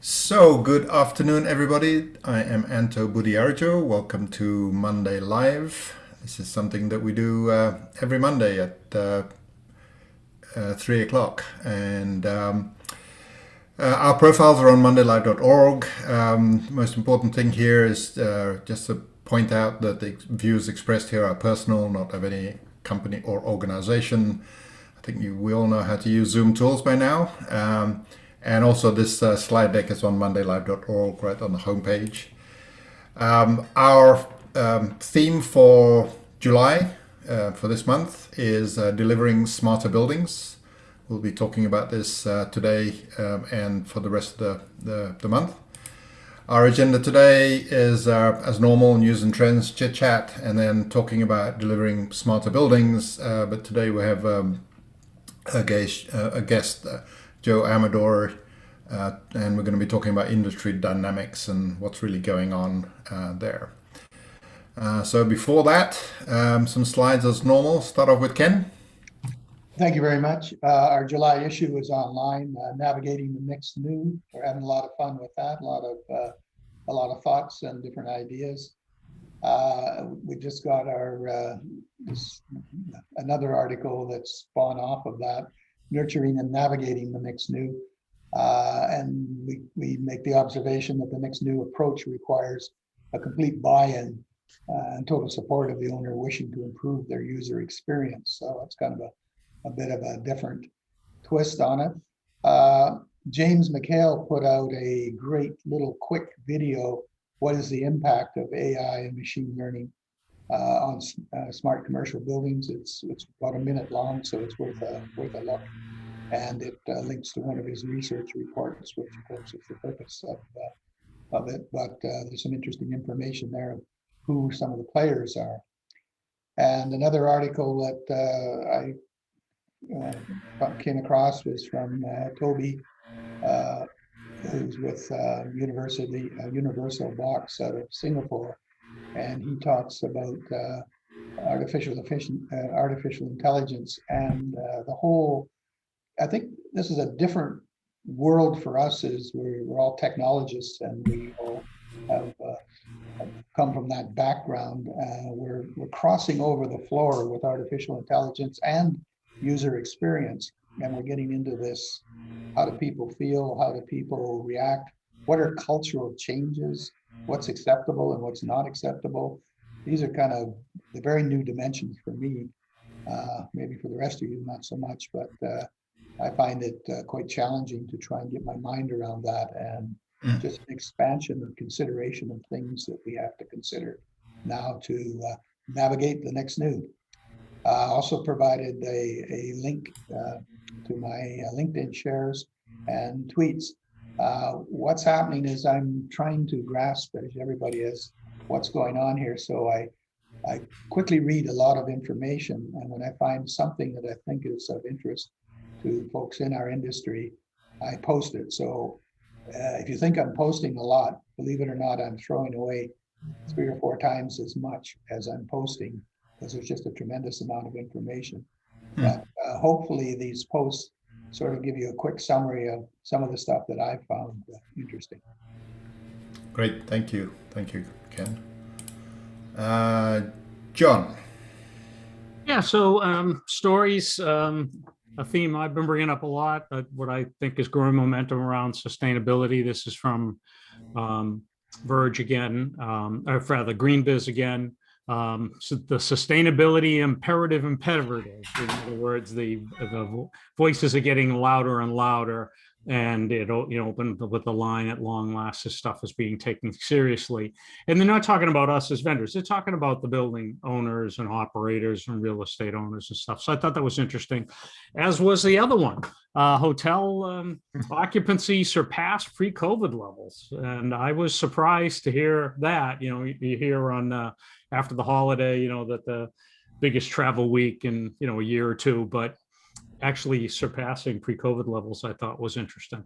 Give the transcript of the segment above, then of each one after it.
So, good afternoon, everybody. I am Anto Budiarjo. Welcome to Monday Live. This is something that we do every Monday at 3 o'clock. And our profiles are on mondaylive.org. Most important thing here is just to point out that the views expressed here are personal, not of any company or organization. I think we all know how to use Zoom tools by now. And also this slide deck is on mondaylive.org right on the homepage. Our theme for July, for this month, is delivering smarter buildings. We'll be talking about this today and for the rest of the month. Our agenda today is, as normal, news and trends, chit chat, and then talking about delivering smarter buildings. But today we have a guest, Joe Aamidor, and we're going to be talking about industry dynamics and what's really going on there. So before that, some slides as normal. Start off with Ken. Thank you very much. Our July issue is online, navigating the mixed new. We're having a lot of fun with that. A lot of thoughts and different ideas. We just got our another article that's spawned off of that, nurturing and navigating the mixed new. And we make the observation that the mixed new approach requires a complete buy-in and total support of the owner wishing to improve their user experience. So it's kind of a bit of a different twist on it. James McHale put out a great little quick video. What is the impact of AI and machine learning on smart commercial buildings? It's about a minute long, so it's worth a look. And it links to one of his research reports, which of course is the purpose of it. But there's some interesting information there of who some of the players are. And another article that I came across was from Toby, who's with Universal Box out of Singapore, and he talks about artificial intelligence and the whole. I think this is a different world for us. Is we're all technologists and we all have come from that background. We're crossing over the floor with artificial intelligence and user experience, and we're getting into this: how do people feel, how do people react, what are cultural changes, what's acceptable and what's not acceptable. These are kind of the very new dimensions for me. Maybe for the rest of you not so much, but I find it quite challenging to try and get my mind around that, and just an expansion of consideration of things that we have to consider now to navigate the next new. Also provided a link to my LinkedIn shares and tweets. What's happening is I'm trying to grasp, as everybody is, what's going on here. So I quickly read a lot of information, and when I find something that I think is of interest to folks in our industry, I post it. So if you think I'm posting a lot, believe it or not, I'm throwing away 3 or 4 times as much as I'm posting, because there's just a tremendous amount of information. But hopefully these posts sort of give you a quick summary of some of the stuff that I've found interesting. Great, thank you, Ken. John. Yeah, so stories, a theme I've been bringing up a lot, what I think is growing momentum around sustainability. This is from Verge again, or rather GreenBiz again. So the sustainability imperative. In other words, the voices are getting louder and louder, and it opened with the line, "At long last, this stuff is being taken seriously." And they're not talking about us as vendors; they're talking about the building owners and operators and real estate owners and stuff. So I thought that was interesting, as was the other one. Hotel occupancy surpassed pre-COVID levels, and I was surprised to hear that. You hear on after the holiday, that the biggest travel week in a year or two, but actually surpassing pre-COVID levels, I thought was interesting.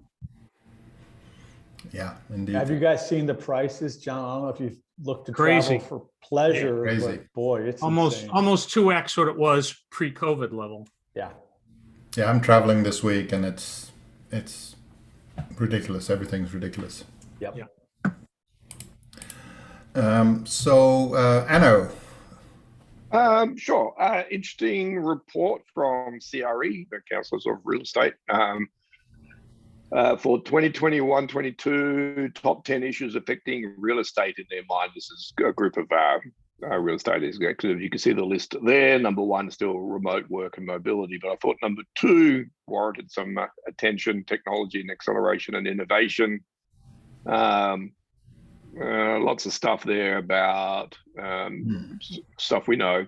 Yeah, indeed. Have you guys seen the prices, John? I don't know if you've looked to Crazy. travel for pleasure, Crazy. but boy, it's almost insane. almost 2x what it was pre-COVID level. Yeah. Yeah, I'm traveling this week, and it's ridiculous. Everything's ridiculous. Yep. Yeah. Anno. Sure. Interesting report from CRE, the Councillors of Real Estate, for 2021-22, top 10 issues affecting real estate in their mind. This is a group of real estate executives. You can see the list there. Number one, still remote work and mobility. But I thought number two warranted some attention: technology and acceleration and innovation. Lots of stuff there about stuff we know,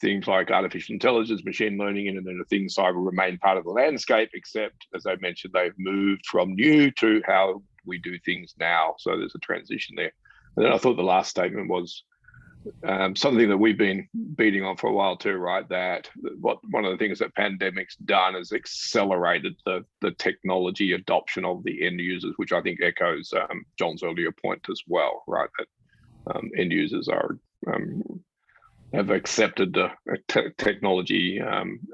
things like artificial intelligence, machine learning, and Internet of Things cyber remain part of the landscape, except, as I mentioned, they've moved from new to how we do things now. So there's a transition there. And then I thought the last statement was something that we've been beating on for a while too, right? That one of the things that pandemic's done is accelerated the technology adoption of the end users, which I think echoes John's earlier point as well, right? That end users have accepted the technology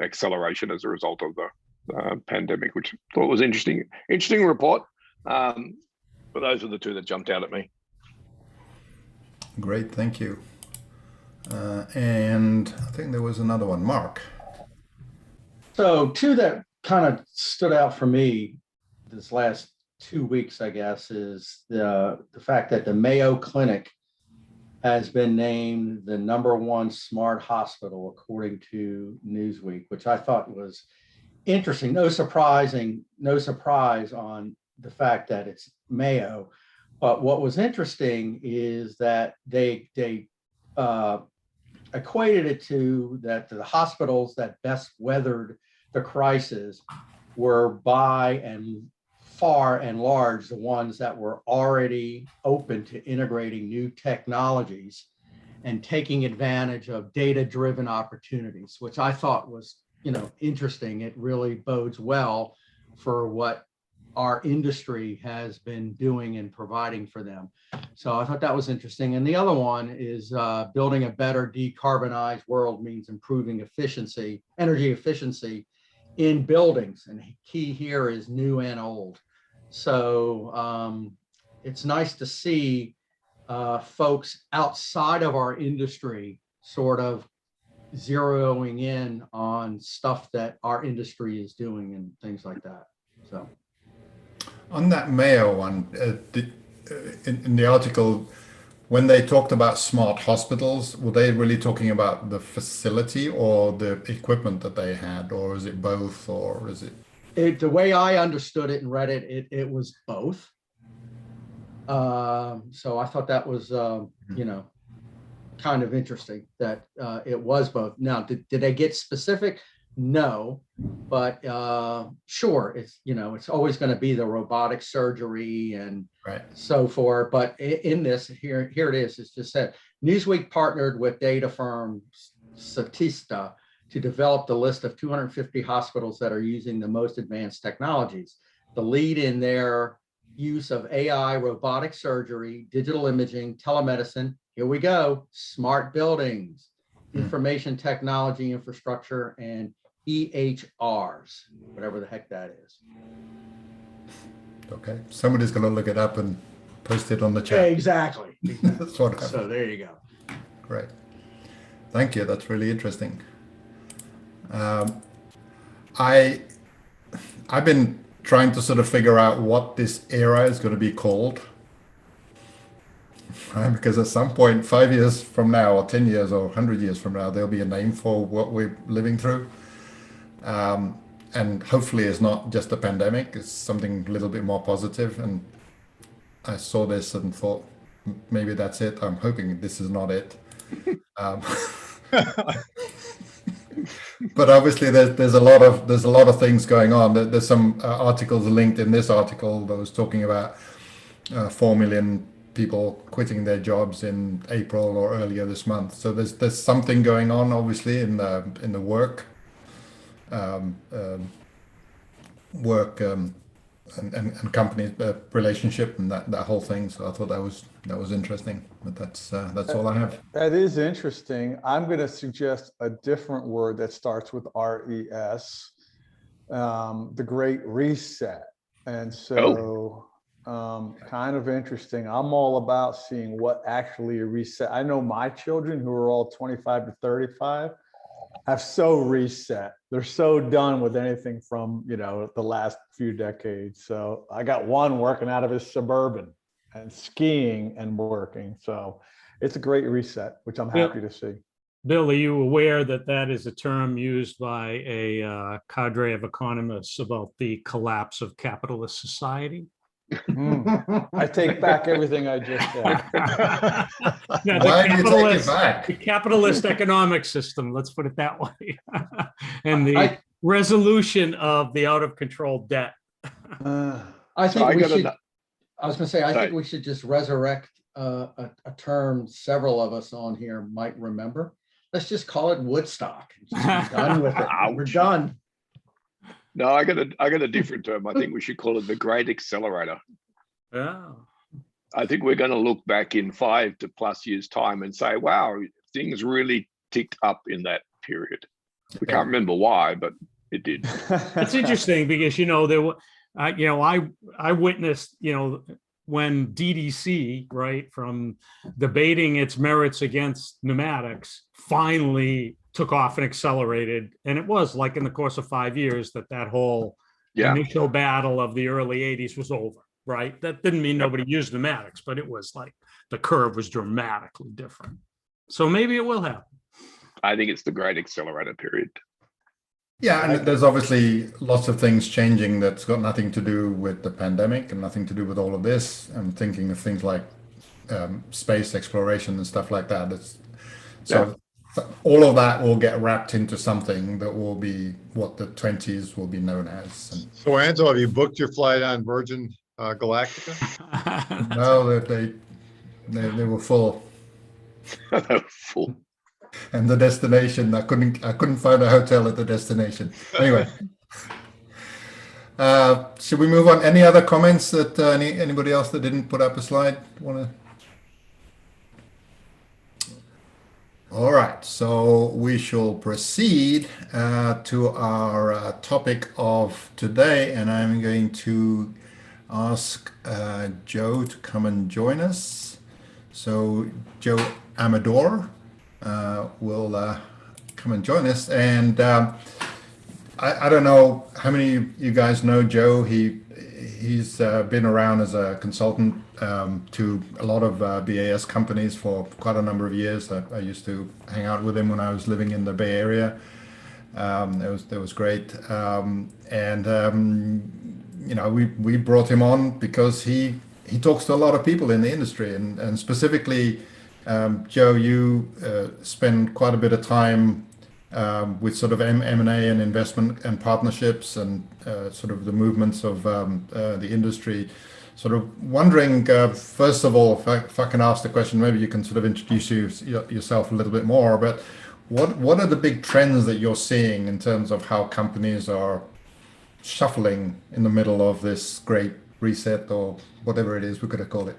acceleration as a result of the pandemic, which I thought was interesting. Interesting report. But those are the two that jumped out at me. Great, thank you. And I think there was another one, Mark. So two that kind of stood out for me this last 2 weeks, I guess, is the fact that the Mayo Clinic has been named the #1 smart hospital according to Newsweek, which I thought was interesting. No surprise on the fact that it's Mayo. But what was interesting is that they equated it to that the hospitals that best weathered the crisis were by and far and large the ones that were already open to integrating new technologies and taking advantage of data-driven opportunities, which I thought was, interesting. It really bodes well for what our industry has been doing and providing for them. So I thought that was interesting. And the other one is building a better decarbonized world means improving energy efficiency in buildings. And key here is new and old. So it's nice to see folks outside of our industry sort of zeroing in on stuff that our industry is doing and things like that. So. On that Mayo one, in the article, when they talked about smart hospitals, were they really talking about the facility or the equipment that they had, or is it both, or is it? The way I understood it and read it, it was both. So I thought that was, kind of interesting that it was both. Now, did they get specific? No, but sure, it's always going to be the robotic surgery and so forth. But in this, here it is. It's just said Newsweek partnered with data firm Statista to develop the list of 250 hospitals that are using the most advanced technologies. The lead in their use of AI, robotic surgery, digital imaging, telemedicine. Here we go. Smart buildings, information technology infrastructure, and EHRs, whatever the heck that is. Okay, somebody's going to look it up and post it on the chat. Yeah, exactly. That's what happened. So there you go. Great. Thank you. That's really interesting. I've been trying to sort of figure out what this era is going to be called. Because at some point, 5 years from now, or 10 years, or 100 years from now, there'll be a name for what we're living through. And hopefully it's not just a pandemic, it's something a little bit more positive. And I saw this and thought, maybe that's it. I'm hoping this is not it. But obviously there's a lot of things going on. There's some articles linked in this article that was talking about 4 million people quitting their jobs in April or earlier this month. So there's something going on, obviously, in the work and company relationship and that whole thing. So I thought that was interesting. But that's all I have. That is interesting. I'm going to suggest a different word that starts with RES, the Great Reset. And so kind of interesting. I'm all about seeing what actually a reset. I know my children, who are all 25 to 35, have so reset. They're so done with anything from, the last few decades. So I got one working out of his Suburban and skiing and working. So it's a great reset, which I'm happy to see. Bill, are you aware that that is a term used by a cadre of economists about the collapse of capitalist society? I take back everything I just said. Why do you take it back? The capitalist economic system, let's put it that way. And the resolution of the out of control debt. I think we should, I was going to say, I think we should just resurrect a term several of us on here might remember. Let's just call it Woodstock. Just be done with it. We're done. No, I got a different term. I think we should call it the Great Accelerator. Oh. I think we're going to look back in 5 to plus years time and say, wow, things really ticked up in that period. We can't remember why, but it did. It's interesting because, there were, I witnessed, when DDC, right, from debating its merits against pneumatics, finally took off and accelerated. And it was like in the course of 5 years that whole initial battle of the early 80s was over, right? That didn't mean nobody used pneumatics, but it was like the curve was dramatically different. So maybe it will happen. I think it's the Great Accelerator period. Yeah, and there's obviously lots of things changing that's got nothing to do with the pandemic and nothing to do with all of this. I'm thinking of things like space exploration and stuff like that. All of that will get wrapped into something that will be what the 20s will be known as. And so, Anto, have you booked your flight on Virgin Galactica? No, they were full. They were full. And the destination, I couldn't find a hotel at the destination. Anyway, should we move on? Any other comments that anybody else that didn't put up a slide want to? All right, so we shall proceed to our topic of today, and I'm going to ask Joe to come and join us. So Joe Aamidor will come and join us. And I don't know how many of you guys know Joe. He's been around as a consultant to a lot of BAS companies for quite a number of years. I used to hang out with him when I was living in the Bay Area. That was great. We brought him on because he talks to a lot of people in the industry, and specifically, Joe, you spend quite a bit of time with sort of M&A and investment and partnerships and sort of the movements of the industry. Sort of wondering, first of all, if I can ask the question, maybe you can sort of introduce yourself a little bit more, but what are the big trends that you're seeing in terms of how companies are shuffling in the middle of this great reset or whatever it is we're going to call it?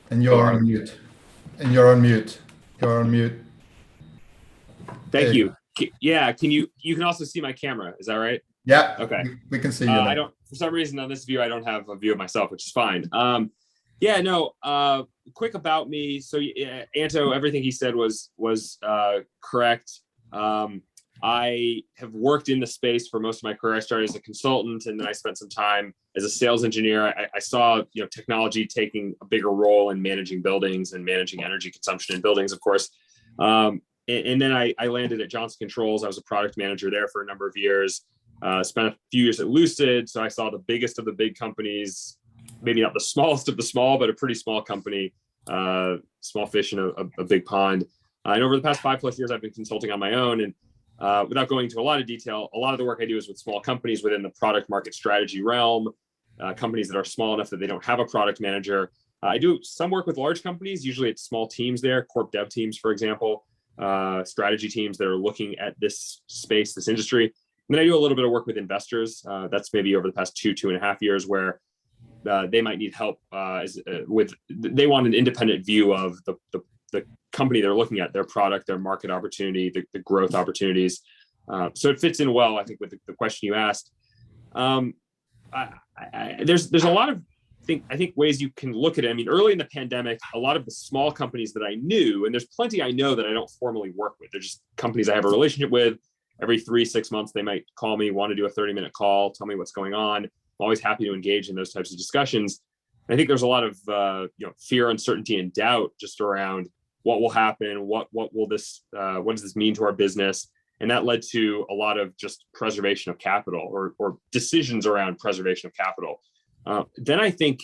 And you're on mute. You're on mute. Thank you. Yeah, you can also see my camera. Is that right? Yeah. Okay. We can see you. For some reason on this view, I don't have a view of myself, which is fine. Quick about me. So Anto, everything he said was correct. I have worked in the space for most of my career. I started as a consultant, and then I spent some time as a sales engineer. I saw technology taking a bigger role in managing buildings and managing energy consumption in buildings, of course. And then I landed at Johnson Controls. I was a product manager there for a number of years. Spent a few years at Lucid, so I saw the biggest of the big companies, maybe not the smallest of the small, but a pretty small company, small fish in a big pond. And over the past 5+ years, I've been consulting on my own. And without going into a lot of detail, a lot of the work I do is with small companies within the product market strategy realm, companies that are small enough that they don't have a product manager. I do some work with large companies. Usually it's small teams there, corp dev teams, for example, strategy teams that are looking at this space, this industry. And then I do a little bit of work with investors. That's maybe over the past 2.5 years, where they might need help they want an independent view of the company they're looking at, their product, their market opportunity, the growth opportunities. So it fits in well, I think, with the question you asked. there's a lot of I think ways you can look at it. I mean, early in the pandemic, a lot of the small companies that I knew, and there's plenty I know that I don't formally work with. They're just companies I have a relationship with. Every 3-6 months, they might call me, want to do a 30-minute call, tell me what's going on. I'm always happy to engage in those types of discussions. I think there's a lot of fear, uncertainty, and doubt just around what will happen, what does this mean to our business, and that led to a lot of just preservation of capital or decisions around preservation of capital. Then I think,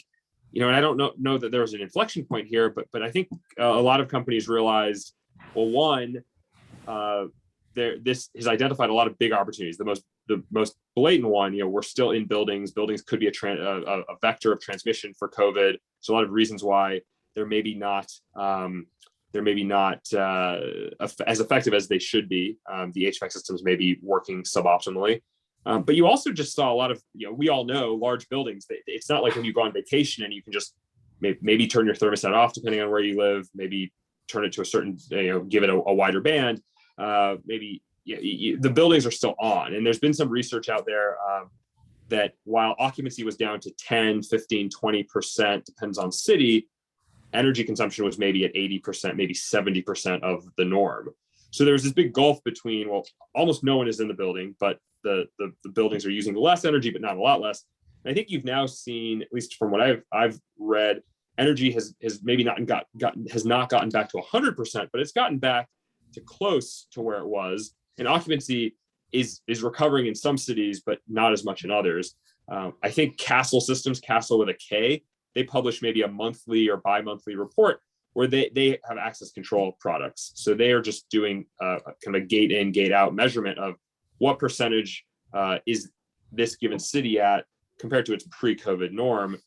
and I don't know that there was an inflection point here, but I think a lot of companies realized, well, one, this has identified a lot of big opportunities. The most blatant one, we're still in buildings. Buildings could be a vector of transmission for COVID. So a lot of reasons why they're maybe not as effective as they should be. The HVAC systems may be working suboptimally. But you also just saw a lot of, we all know large buildings. It's not like when you go on vacation and you can just maybe turn your thermostat off depending on where you live, maybe turn it to a certain, give it a wider band. The buildings are still on. And there's been some research out there that while occupancy was down to 10, 15, 20%, depends on city, energy consumption was maybe at 80%, maybe 70% of the norm. So there was this big gulf between, well, almost no one is in the building, but the buildings are using less energy, but not a lot less. And I think you've now seen, at least from what I've read, energy has maybe not gotten back to 100%, but it's gotten back to close to where it was. And occupancy is recovering in some cities, but not as much in others. I think Castle with a K, they publish maybe a monthly or bi-monthly report where they have access control products. So they are just doing kind of a gate in, gate out measurement of what percentage is this given city at compared to its pre-COVID norm.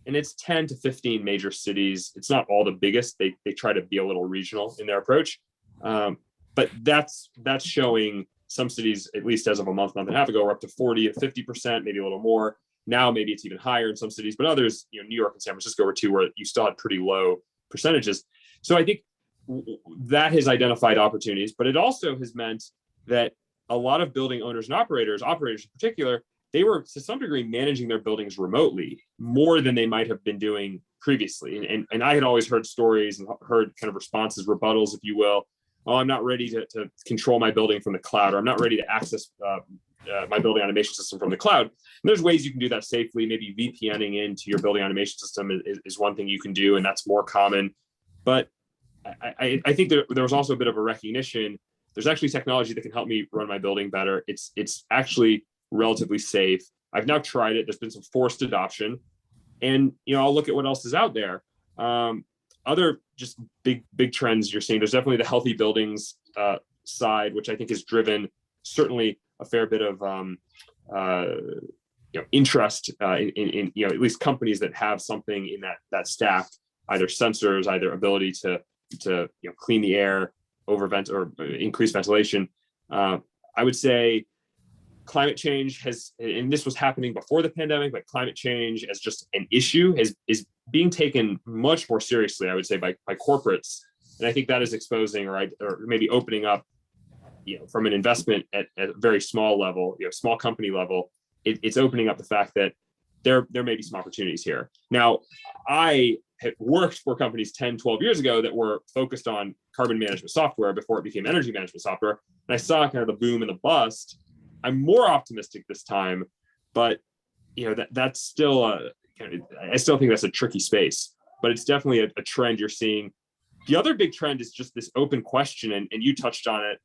And it's 10 to 15 major cities. It's not all the biggest. They try to be a little regional in their approach. But that's showing some cities, at least as of a month and a half ago, are up to 40 to 50%, maybe a little more. Now, maybe it's even higher in some cities, but others, New York and San Francisco were two where you still had pretty low percentages. So I think that has identified opportunities, but it also has meant that a lot of building owners and operators in particular, they were to some degree managing their buildings remotely more than they might have been doing previously. And I had always heard stories and heard kind of responses, rebuttals, if you will. Oh, I'm not ready to control my building from the cloud, or I'm not ready to access my building automation system from the cloud. And there's ways you can do that safely. Maybe VPNing into your building automation system is one thing you can do, and that's more common. But I think there was also a bit of a recognition. There's actually technology that can help me run my building better. It's actually relatively safe. I've now tried it. There's been some forced adoption, and I'll look at what else is out there. Other just big trends you're seeing. There's definitely the healthy buildings side, which I think has driven certainly a fair bit of interest in at least companies that have something in that stack, either sensors, either ability to clean the air, overvent or increase ventilation. I would say climate change and this was happening before the pandemic, but climate change as just an issue is being taken much more seriously, I would say, by corporates. And I think that is exposing or maybe opening up, from an investment at a very small level, small company level, it's opening up the fact that there may be some opportunities here. Now, I had worked for companies 10, 12 years ago that were focused on carbon management software before it became energy management software. And I saw kind of the boom and the bust. I'm more optimistic this time, but that's still I still think that's a tricky space, but it's definitely a trend you're seeing. The other big trend is just this open question, and you touched on it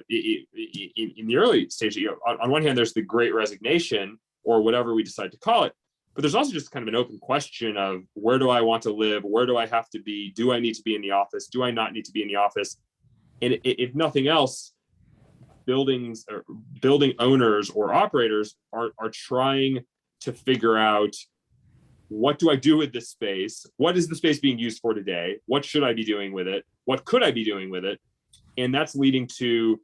in the early stage. On one hand, there's the Great Resignation, or whatever we decide to call it, but there's also just kind of an open question of where do I want to live? Where do I have to be? Do I need to be in the office? Do I not need to be in the office? And if nothing else, building owners or operators are trying to figure out, what do I do with this space? What is the space being used for today? What should I be doing with it? What could I be doing with it? And that's leading to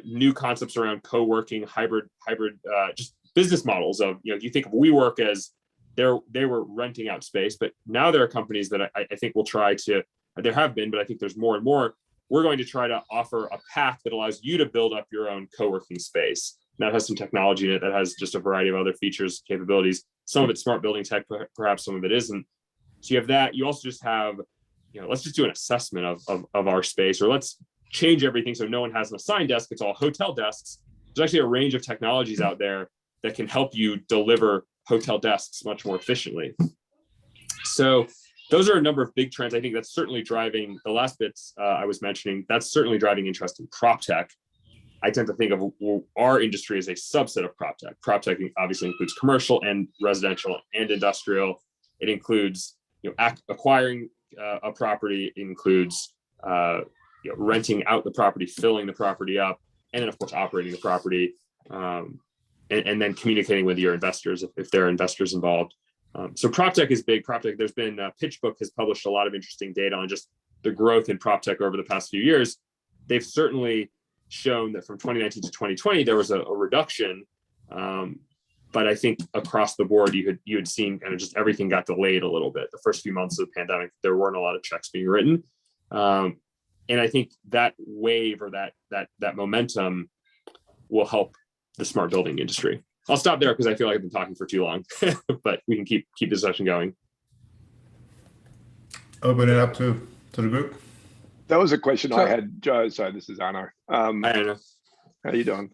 new concepts around co-working, hybrid, just business models of, you think of WeWork as they were renting out space, but now there are companies that I think will try to, there have been, but I think there's more and more. We're going to try to offer a path that allows you to build up your own co-working space. that has some technology in it, that has just a variety of other features, capabilities. Some of it's smart building tech, perhaps some of it isn't. So you have that. You also just have, let's just do an assessment of our space, or let's change everything so no one has an assigned desk. It's all hotel desks. There's actually a range of technologies out there that can help you deliver hotel desks much more efficiently. So those are a number of big trends. I think that's certainly driving the last bits I was mentioning. That's certainly driving interest in prop tech. I tend to think of our industry as a subset of prop tech. Prop tech obviously includes commercial and residential and industrial. It includes acquiring a property. It includes renting out the property, filling the property up, and then of course operating the property, and then communicating with your investors if there are investors involved. So prop tech is big. Prop tech. There's been PitchBook has published a lot of interesting data on just the growth in prop tech over the past few years. They've certainly shown that from 2019 to 2020 there was a reduction, but I think across the board you had seen kind of just everything got delayed a little bit. The first few months of the pandemic, there weren't a lot of checks being written, and I think that wave or that momentum will help the smart building industry. I'll stop there because I feel like I've been talking for too long, but we can keep the discussion going. Open it up to the group. That was a question I had, Joe. So this is Anna. Hi, Anna. How you doing?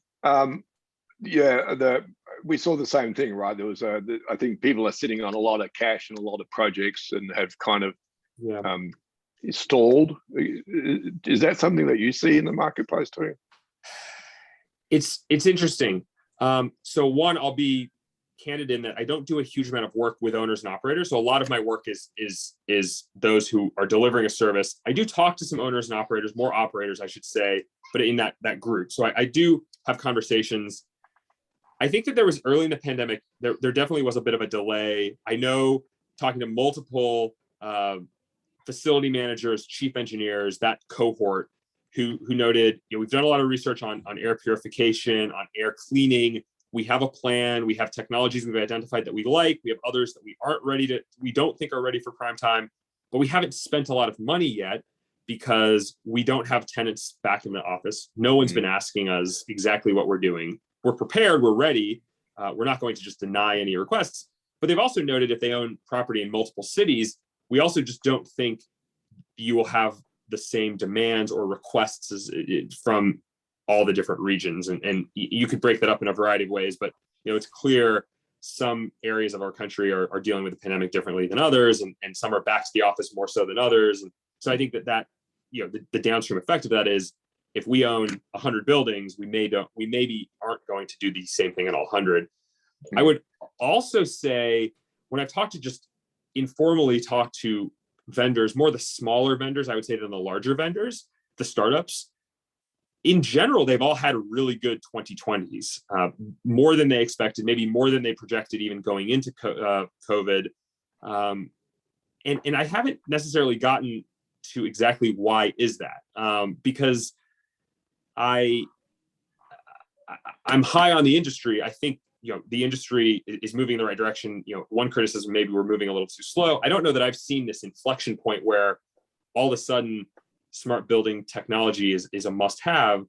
We saw the same thing, right? There was I think people are sitting on a lot of cash and a lot of projects and have kind of stalled. Is that something that you see in the marketplace too? It's interesting. So one, I'll be candid in that I don't do a huge amount of work with owners and operators. So a lot of my work is those who are delivering a service. I do talk to some owners and operators, more operators, I should say, but in that group. So I do have conversations. I think that there was early in the pandemic, there definitely was a bit of a delay. I know talking to multiple facility managers, chief engineers, that cohort who noted, we've done a lot of research on air purification, on air cleaning. We have a plan. We have technologies we've identified that we like. We have others that we don't think are ready for prime time, but we haven't spent a lot of money yet because we don't have tenants back in the office. No one's been asking us exactly what we're doing. We're prepared. We're ready. We're not going to just deny any requests. But they've also noted if they own property in multiple cities, we also just don't think you will have the same demands or requests from all the different regions. And you could break that up in a variety of ways, but it's clear some areas of our country are dealing with the pandemic differently than others, and some are back to the office more so than others. And so I think that the downstream effect of that is if we own 100 buildings, we maybe aren't going to do the same thing in all 100. I would also say when I've informally talked to vendors, more the smaller vendors, I would say, than the larger vendors, the startups, in general, they've all had really good 2020s, more than they expected, maybe more than they projected even going into COVID. And I haven't necessarily gotten to exactly why is that, because I'm high on the industry. I think the industry is moving in the right direction. One criticism, maybe we're moving a little too slow. I don't know that I've seen this inflection point where all of a sudden smart building technology is a must-have,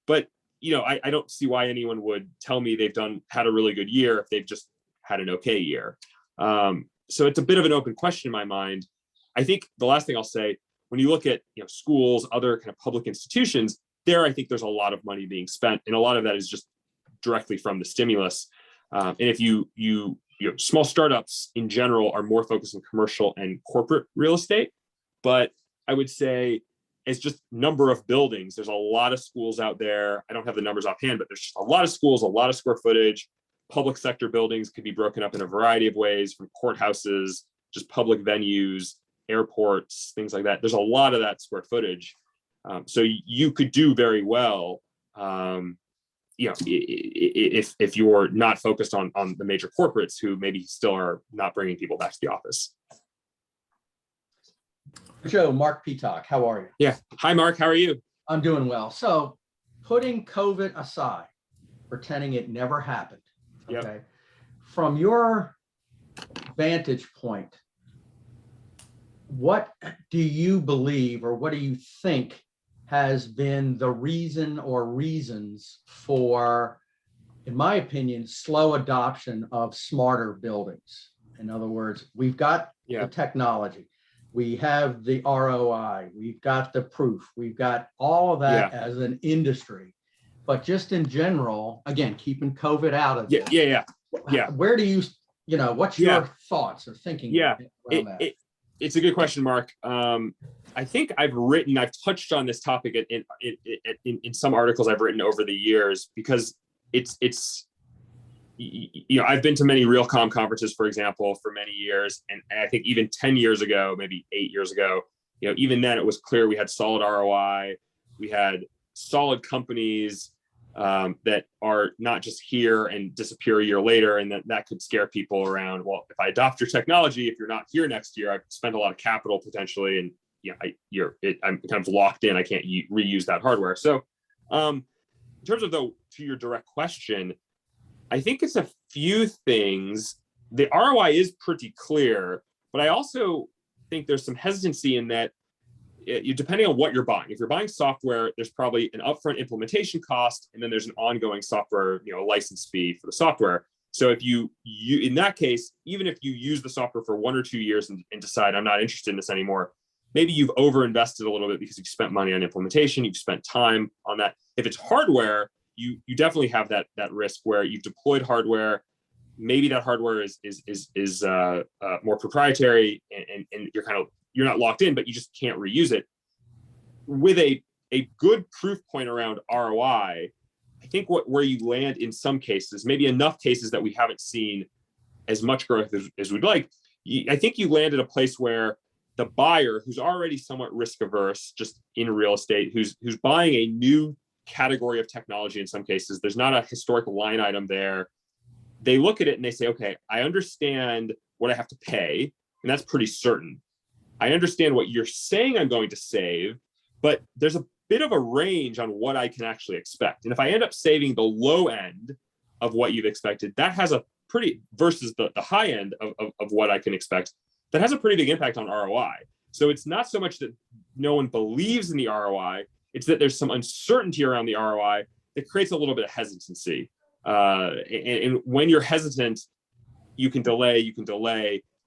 but I don't see why anyone would tell me they've had a really good year if they've just had an okay year. So it's a bit of an open question in my mind. I think the last thing I'll say, when you look at schools, other kind of public institutions, I think there's a lot of money being spent, and a lot of that is just directly from the stimulus. And if you small startups in general are more focused on commercial and corporate real estate, but I would say it's just number of buildings. There's a lot of schools out there. I don't have the numbers offhand, but there's just a lot of schools, a lot of square footage. Public sector buildings could be broken up in a variety of ways, from courthouses, just public venues, airports, things like that. There's a lot of that square footage. So you could do very well, if you're not focused on the major corporates who maybe still are not bringing people back to the office. Joe, Mark Peacock, how are you? Yeah. Hi, Mark. How are you? I'm doing well. So putting COVID aside, pretending it never happened, okay? Yep. From your vantage point, what do you believe, or what do you think has been the reason or reasons for in my opinion, slow adoption of smarter buildings. In other words, we've got the technology, we have the ROI, we've got the proof, we've got all of that as an industry. But just in general, again, keeping COVID out of this, where do what's your thoughts or thinking around that? It's a good question, Mark. I think I've touched on this topic in some articles I've written over the years, because it's I've been to many Realcomm conferences, for example, for many years. And I think even 10 years ago, maybe 8 years ago, even then it was clear we had solid ROI. We had solid companies that are not just here and disappear a year later. And that could scare people around, well, if I adopt your technology, if you're not here next year, I've spent a lot of capital potentially. And I'm kind of locked in. I can't reuse that hardware. So in terms of to your direct question, I think it's a few things. The ROI is pretty clear, but I also think there's some hesitancy in that depending on what you're buying. If you're buying software, there's probably an upfront implementation cost, and then there's an ongoing software, license fee for the software. So if you in that case, even if you use the software for 1 or 2 years and decide I'm not interested in this anymore, maybe you've overinvested a little bit because you've spent money on implementation, you've spent time on that. If it's hardware, you definitely have that risk where you've deployed hardware. Maybe that hardware is more proprietary, and you're not locked in, but you just can't reuse it. With a good proof point around ROI, I think where you land in some cases, maybe enough cases that we haven't seen as much growth as we'd like, I think you land at a place where the buyer, who's already somewhat risk averse just in real estate, who's buying a new category of technology, in some cases, there's not a historic line item there. They look at it and they say, okay, I understand what I have to pay, and that's pretty certain. I understand what you're saying I'm going to save, but there's a bit of a range on what I can actually expect. And if I end up saving the low end of what you've expected, that has a pretty, versus the high end of what I can expect, that has a pretty big impact on ROI. So it's not so much that no one believes in the ROI, it's that there's some uncertainty around the ROI that creates a little bit of hesitancy. And when you're hesitant, you can delay.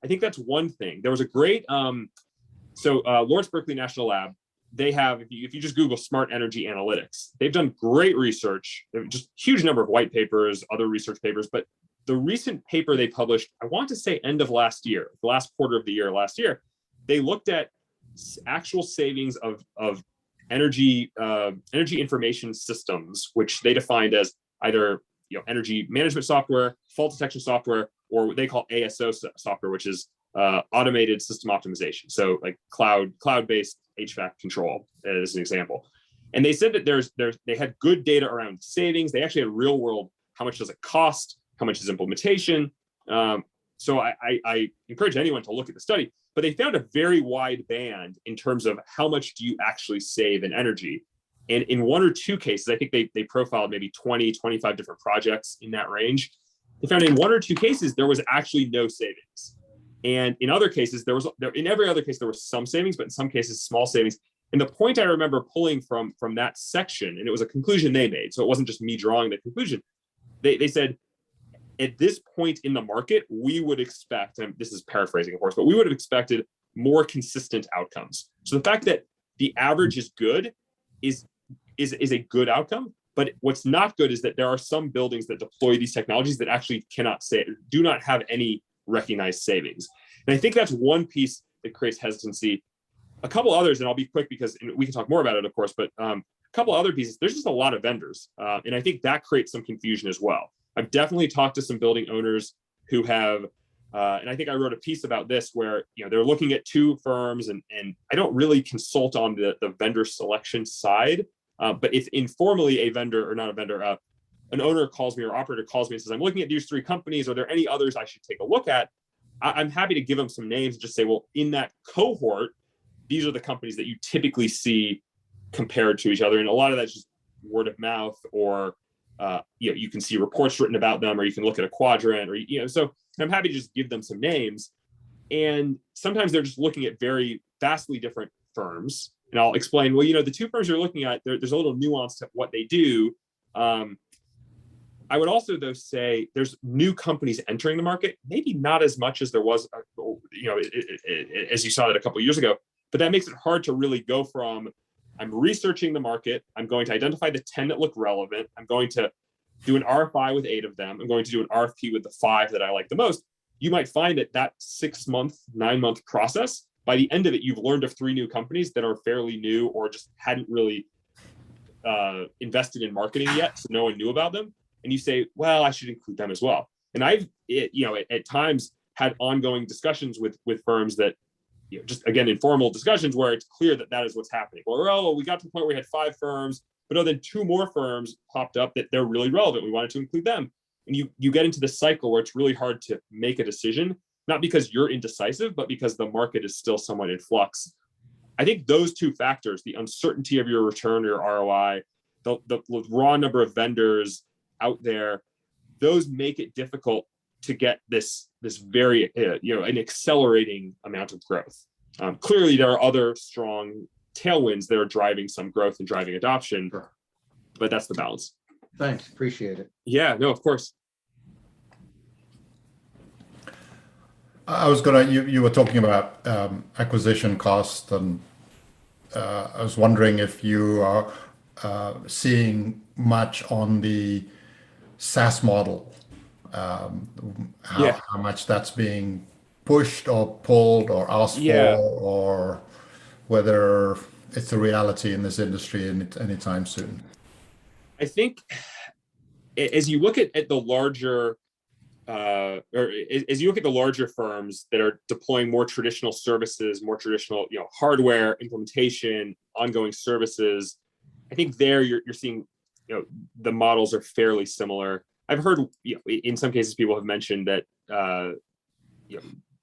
I think that's one thing. There was a great, Lawrence Berkeley National Lab, they have, if you just Google smart energy analytics, they've done great research. There are just huge number of white papers, other research papers, but the recent paper they published, I want to say end of last year, the last quarter of the year, last year, they looked at actual savings of energy information systems, which they defined as either energy management software, fault detection software, or what they call ASO software, which is automated system optimization. So like cloud-based HVAC control as an example. And they said that they had good data around savings. They actually had real world, how much does it cost? How much is implementation? So I encourage anyone to look at the study, but they found a very wide band in terms of how much do you actually save in energy. And in 1 or 2 cases, I think they profiled maybe 20, 25 different projects in that range. They found in 1 or 2 cases, there was actually no savings. And in other cases, in every other case, there was some savings, but in some cases, small savings. And the point I remember pulling from that section, and it was a conclusion they made, so it wasn't just me drawing the conclusion. They said, at this point in the market, we would expect, and this is paraphrasing, of course, but we would have expected more consistent outcomes. So the fact that the average is good is a good outcome. But what's not good is that there are some buildings that deploy these technologies that actually do not have any recognized savings. And I think that's one piece that creates hesitancy. A couple others, and I'll be quick because we can talk more about it, of course, but a couple other pieces, there's just a lot of vendors. And I think that creates some confusion as well. I've definitely talked to some building owners who have, and I think I wrote a piece about this where, they're looking at 2 firms and I don't really consult on the vendor selection side. But if informally an owner calls me or operator calls me and says, I'm looking at these 3 companies, are there any others I should take a look at? I'm happy to give them some names and just say, well, in that cohort, these are the companies that you typically see compared to each other. And a lot of that's just word of mouth, or you can see reports written about them, or you can look at a quadrant, or so I'm happy to just give them some names. And sometimes they're just looking at very vastly different firms. And I'll explain, well, the 2 firms you're looking at, there's a little nuance to what they do. I would also, though, say there's new companies entering the market, maybe not as much as there was, as you saw that a couple of years ago, but that makes it hard to really go from, I'm researching the market, I'm going to identify the 10 that look relevant, I'm going to do an RFI with 8 of them, I'm going to do an RFP with the 5 that I like the most. You might find that 6-month, 9-month process, by the end of it, you've learned of 3 new companies that are fairly new or just hadn't really invested in marketing yet, so no one knew about them. And you say, well, I should include them as well. And I've, at times had ongoing discussions with firms that, just again, informal discussions where it's clear that is what's happening. Or, oh, we got to the point where we had 5 firms, but then 2 more firms popped up that they're really relevant. We wanted to include them. And you get into this cycle where it's really hard to make a decision, not because you're indecisive, but because the market is still somewhat in flux. I think those 2 factors, the uncertainty of your return or your ROI, the raw number of vendors out there, those make it difficult to get this very an accelerating amount of growth. Clearly, there are other strong tailwinds that are driving some growth and driving adoption, but that's the balance. Thanks, appreciate it. Yeah, no, of course. I was gonna. You were talking about acquisition cost, and I was wondering if you are seeing much on the SaaS model, how much that's being pushed or pulled or asked for, or whether it's a reality in this industry anytime soon. I think as you look at the larger, as you look at the larger firms that are deploying more traditional services, more traditional, hardware implementation, ongoing services, I think there you're seeing, the models are fairly similar. I've heard, in some cases, people have mentioned that,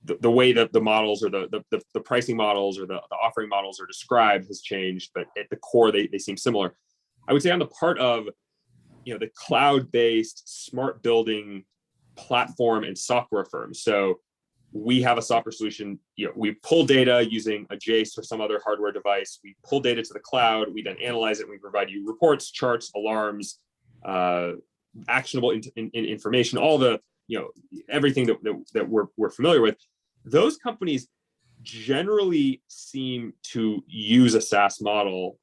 the way that the models or the pricing models or the offering models are described has changed, but at the core, they seem similar. I would say on the part of, the cloud-based smart building platform and software firms. So we have a software solution, we pull data using a Jace or some other hardware device. We pull data to the cloud, we then analyze it, and we provide you reports, charts, alarms, actionable information, all the, everything that we're familiar with. Those companies generally seem to use a SaaS model.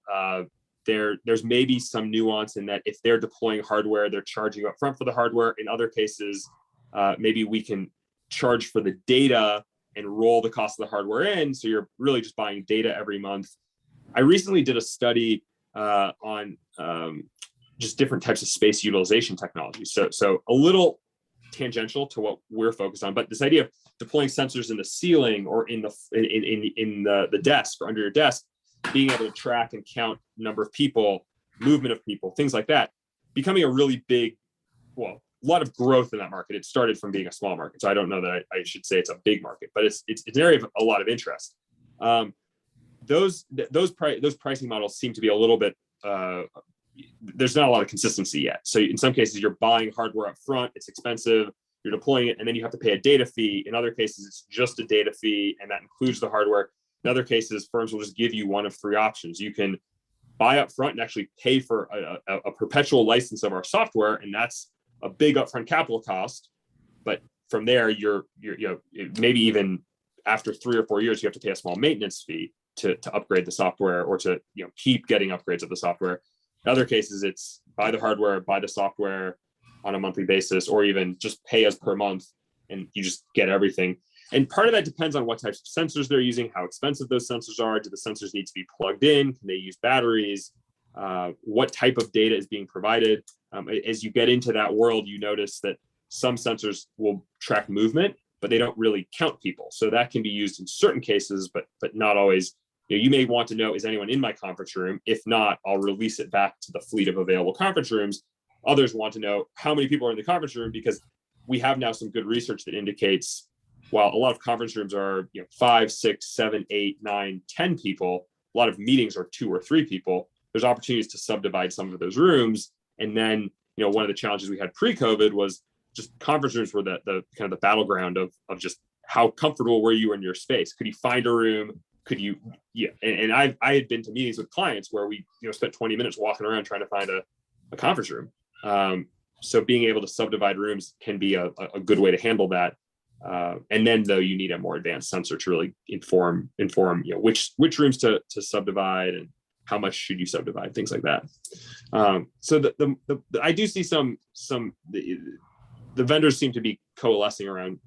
There's maybe some nuance in that if they're deploying hardware, they're charging up front for the hardware. In other cases, maybe we can charge for the data and roll the cost of the hardware in. So you're really just buying data every month. I recently did a study on just different types of space utilization technology. So a little tangential to what we're focused on, but this idea of deploying sensors in the ceiling or in the desk or under your desk, being able to track and count number of people, movement of people, things like that, becoming a really big, a lot of growth in that market. It started from being a small market, so I don't know that I should say it's a big market, but it's an area of a lot of interest. Those pricing models seem to be a little bit, there's not a lot of consistency yet. So in some cases, you're buying hardware up front, it's expensive, you're deploying it, and then you have to pay a data fee. In other cases, it's just a data fee, and that includes the hardware. In other cases, firms will just give you one of 3 options. You can buy up front and actually pay for a perpetual license of our software, and that's a big upfront capital cost. But from there, you're maybe even after 3 or 4 years, you have to pay a small maintenance fee to upgrade the software or to keep getting upgrades of the software. In other cases, it's buy the hardware, buy the software on a monthly basis, or even just pay us per month and you just get everything. And part of that depends on what types of sensors they're using, how expensive those sensors are. Do the sensors need to be plugged in? Can they use batteries? What type of data is being provided? As you get into that world, you notice that some sensors will track movement, but they don't really count people. So that can be used in certain cases, but not always. You may want to know, is anyone in my conference room? If not, I'll release it back to the fleet of available conference rooms. Others want to know how many people are in the conference room, because we have now some good research that indicates while a lot of conference rooms are 5, 6, 7, 8, 9, 10 people, a lot of meetings are 2 or 3 people. There's opportunities to subdivide some of those rooms. And then, one of the challenges we had pre-COVID was just conference rooms were the kind of the battleground of just how comfortable were you in your space? Could you find a room? Could you, and I had been to meetings with clients where we, spent 20 minutes walking around trying to find a conference room. so being able to subdivide rooms can be a good way to handle that. And then though you need a more advanced sensor to really inform, which rooms to subdivide and how much should you subdivide, things like that. So I do see the vendors seem to be coalescing around,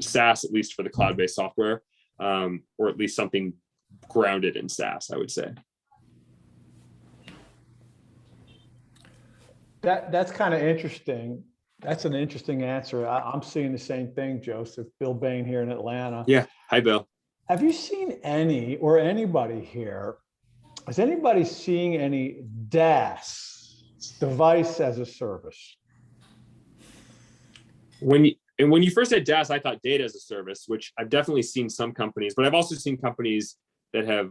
SaaS, at least for the cloud-based software, or at least something grounded in SaaS, I would say. That's kind of interesting. That's an interesting answer. I'm seeing the same thing, Joseph. Bill Bain here in Atlanta. Yeah. Hi, Bill. Have you seen any, or anybody here, is anybody seeing any DaaS, device as a service? When you first said DaaS, I thought data as a service, which I've definitely seen some companies, but I've also seen companies that have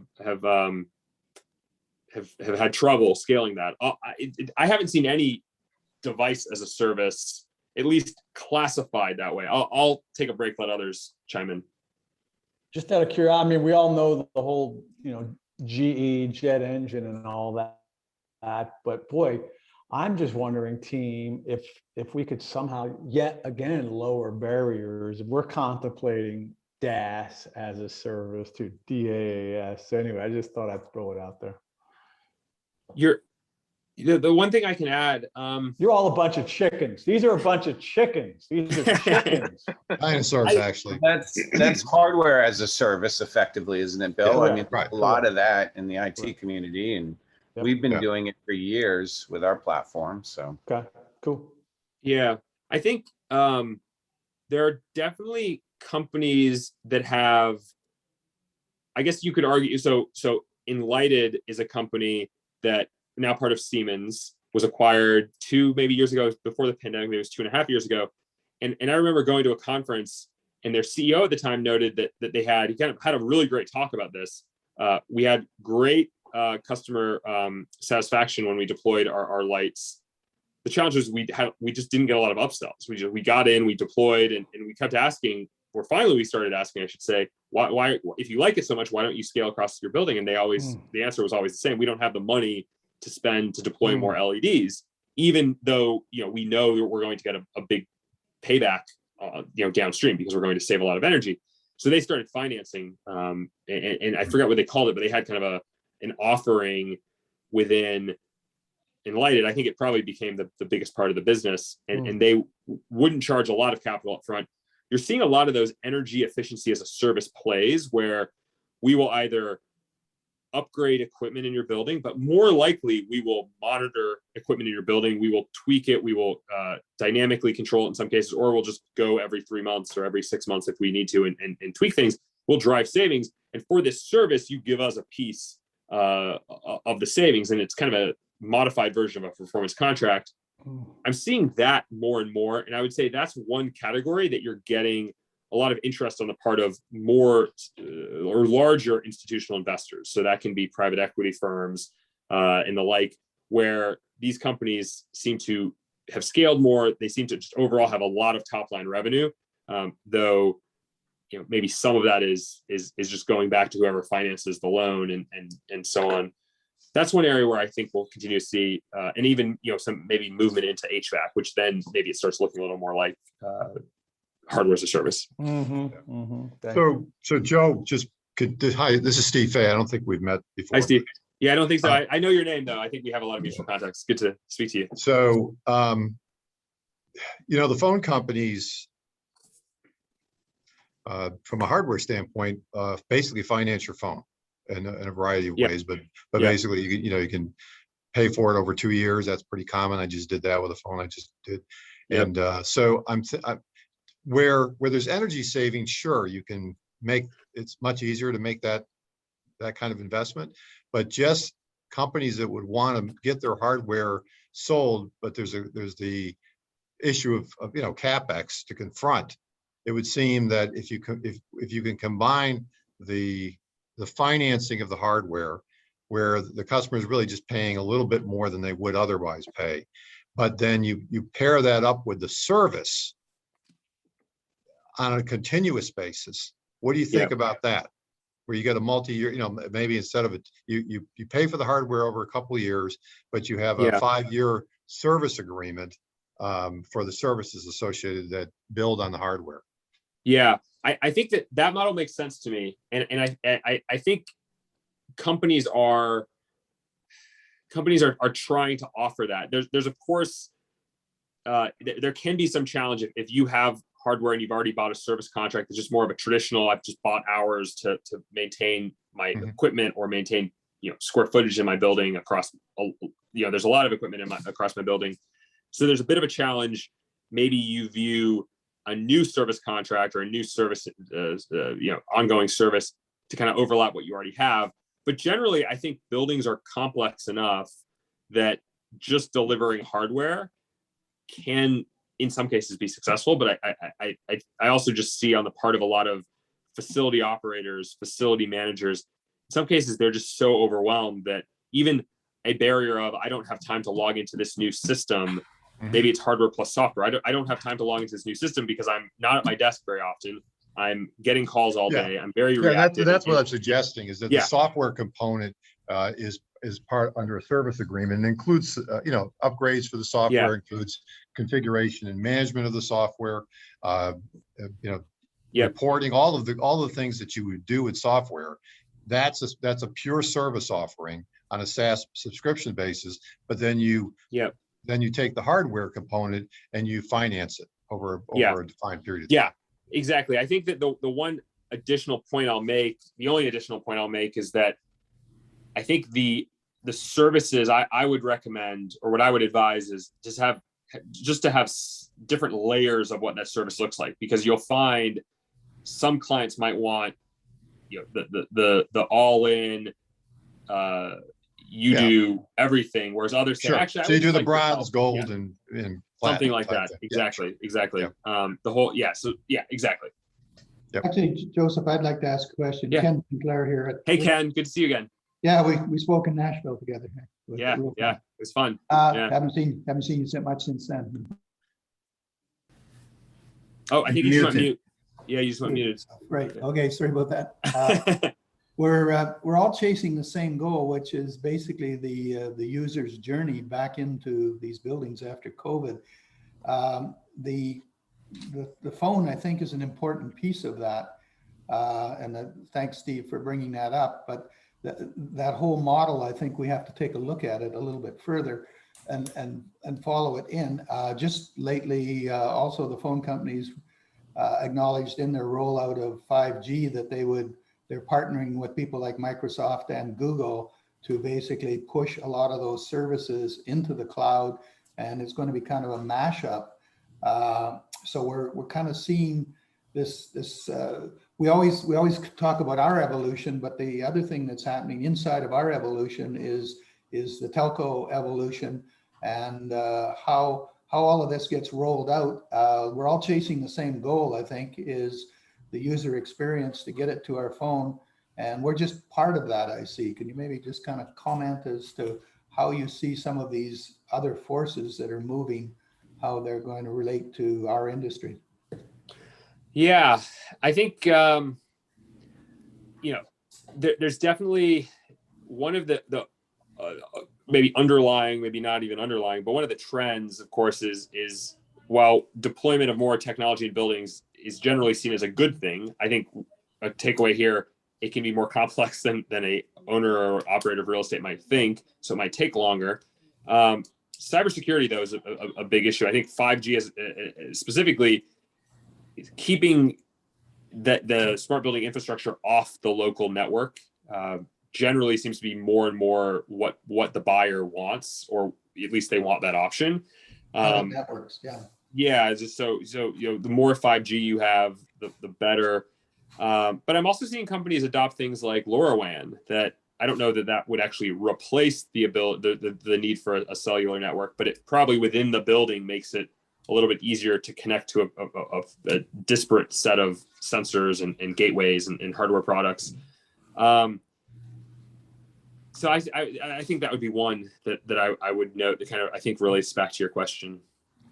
had trouble scaling that. I haven't seen any device as a service, at least classified that way. I'll take a break, let others chime in. Just out of curiosity, I mean, we all know the whole, GE jet engine and all that, but boy, I'm just wondering, team, if we could somehow yet again lower barriers. We're contemplating DaaS as a service to DaaS. So anyway, I just thought I'd throw it out there. The one thing I can add, you're all a bunch of chickens. These are a bunch of chickens. These are chickens. Dinosaurs, actually. That's hardware as a service, effectively, isn't it, Bill? Yeah, I mean, right. a lot of that in the IT community, and Yep. we've been Yeah. doing it for years with our platform. So Okay, cool. yeah, I think there are definitely companies that have, I guess you could argue, so Enlighted is a company that now part of Siemens, was acquired maybe years ago, before the pandemic. Maybe it was 2.5 years ago. And I remember going to a conference, and their CEO at the time noted that he kind of had a really great talk about this. We had great customer satisfaction when we deployed our lights. The challenge was we just didn't get a lot of upsells. We got in, we deployed, and we kept asking, or finally we started asking, I should say, why if you like it so much, why don't you scale across your building? And the answer was always the same: we don't have the money to spend to deploy more LEDs, even though we know that we're going to get a big payback downstream, because we're going to save a lot of energy. So they started financing, and I forgot what they called it, but they had kind of an offering within Enlighted. I think it probably became the biggest part of the business, and they wouldn't charge a lot of capital up front. You're seeing a lot of those energy efficiency as a service plays where we will either upgrade equipment in your building, but more likely we will monitor equipment in your building. We will tweak it. We will dynamically control it in some cases, or we'll just go every 3 months or every 6 months if we need to and tweak things. We'll drive savings. And for this service, you give us a piece of the savings, and it's kind of a modified version of a performance contract. I'm seeing that more and more. And I would say that's one category that you're getting a lot of interest on the part of more or larger institutional investors. So that can be private equity firms and the like, where these companies seem to have scaled more. They seem to just overall have a lot of top line revenue, though maybe some of that is just going back to whoever finances the loan and so on. That's one area where I think we'll continue to see, and even some maybe movement into HVAC, which then maybe it starts looking a little more like hardware as a service. So Joe, hi, this is Steve Fay. I don't think we've met before. Hi, Steve. Yeah, I don't think so. I know your name though. I think we have a lot of mutual contacts. Good to speak to you. So, the phone companies, from a hardware standpoint, basically finance your phone in a variety of ways, but basically, you can pay for it over 2 years. That's pretty common. I just did that with a phone I just did. Yep. And so where there's energy savings, sure, you can it's much easier to make that kind of investment, but just companies that would want to get their hardware sold, but there's the issue of CapEx to confront. It would seem that if you can combine the financing of the hardware, where the customer is really just paying a little bit more than they would otherwise pay, but then you pair that up with the service on a continuous basis. What do you think about that? Where you get a multi-year, maybe instead of you pay for the hardware over a couple of years, but you have a 5-year service agreement for the services associated that build on the hardware. Yeah, I think that model makes sense to me, and I think companies are trying to offer that. There's of course there can be some challenge if you have hardware and you've already bought a service contract. It's just more of a traditional, I've just bought hours to maintain my equipment or maintain square footage in my building across there's a lot of equipment across my building, so there's a bit of a challenge. Maybe you view a new service contract or a new service ongoing service to kind of overlap what you already have. But generally, I think buildings are complex enough that just delivering hardware can, in some cases, be successful. But I also just see on the part of a lot of facility operators, facility managers, in some cases, they're just so overwhelmed that even a barrier of, I don't have time to log into this new system. Maybe it's hardware plus software. I don't have time to log into this new system because I'm not at my desk very often. I'm getting calls all day. I'm very reactive. That's what I'm suggesting, is that the software component is part under a service agreement and includes upgrades for the software, includes configuration and management of the software, reporting, all the things that you would do with software. That's a pure service offering on a SaaS subscription basis. But then you take the hardware component and you finance it over a defined period of time. Exactly. I think that the one additional point I'll make, the only additional point I'll make, is that I think the services I would recommend, or what I would advise, is just to have different layers of what that service looks like, because you'll find some clients might want the all-in do everything, whereas others say, actually, so you do the bronze, gold, and something like that. Exactly. The whole, exactly. Actually, Joseph, I'd like to ask a question. Ken Sinclair here. Hey, Ken, good to see you again. Yeah, we spoke in Nashville together. It was fun. Haven't seen you so much since then. Oh, I think you just went mute. Yeah, you just went muted. Right. Okay. Sorry about that. We're all chasing the same goal, which is basically the user's journey back into these buildings after COVID. The phone, I think, is an important piece of that, and thanks, Steve, for bringing that up. But that whole model, I think we have to take a look at it a little bit further and follow it in. Just lately, also the phone companies acknowledged in their rollout of 5G that they're partnering with people like Microsoft and Google to basically push a lot of those services into the cloud, and it's going to be kind of a mashup. So we're kind of seeing this. We always talk about our evolution, but the other thing that's happening inside of our evolution is the telco evolution, and how all of this gets rolled out. We're all chasing the same goal, I think, is the user experience to get it to our phone. And we're just part of that, I see. Can you maybe just kind of comment as to how you see some of these other forces that are moving, how they're going to relate to our industry? Yeah, I think, there's definitely one of the maybe underlying, maybe not even underlying, but one of the trends, of course, is while deployment of more technology in buildings is generally seen as a good thing, I think a takeaway here, it can be more complex than a owner or operator of real estate might think, so it might take longer. Cybersecurity, though, is a big issue. I think 5G is specifically keeping the smart building infrastructure off the local network generally seems to be more and more what the buyer wants, or at least they want that option. Networks, just so the more 5G you have, the better. But I'm also seeing companies adopt things like LoRaWAN that I don't know that would actually replace the need for a cellular network, but it probably within the building makes it a little bit easier to connect to a disparate set of sensors and gateways and hardware products. So I think that would be one that I would note that kind of, I think, relates back to your question.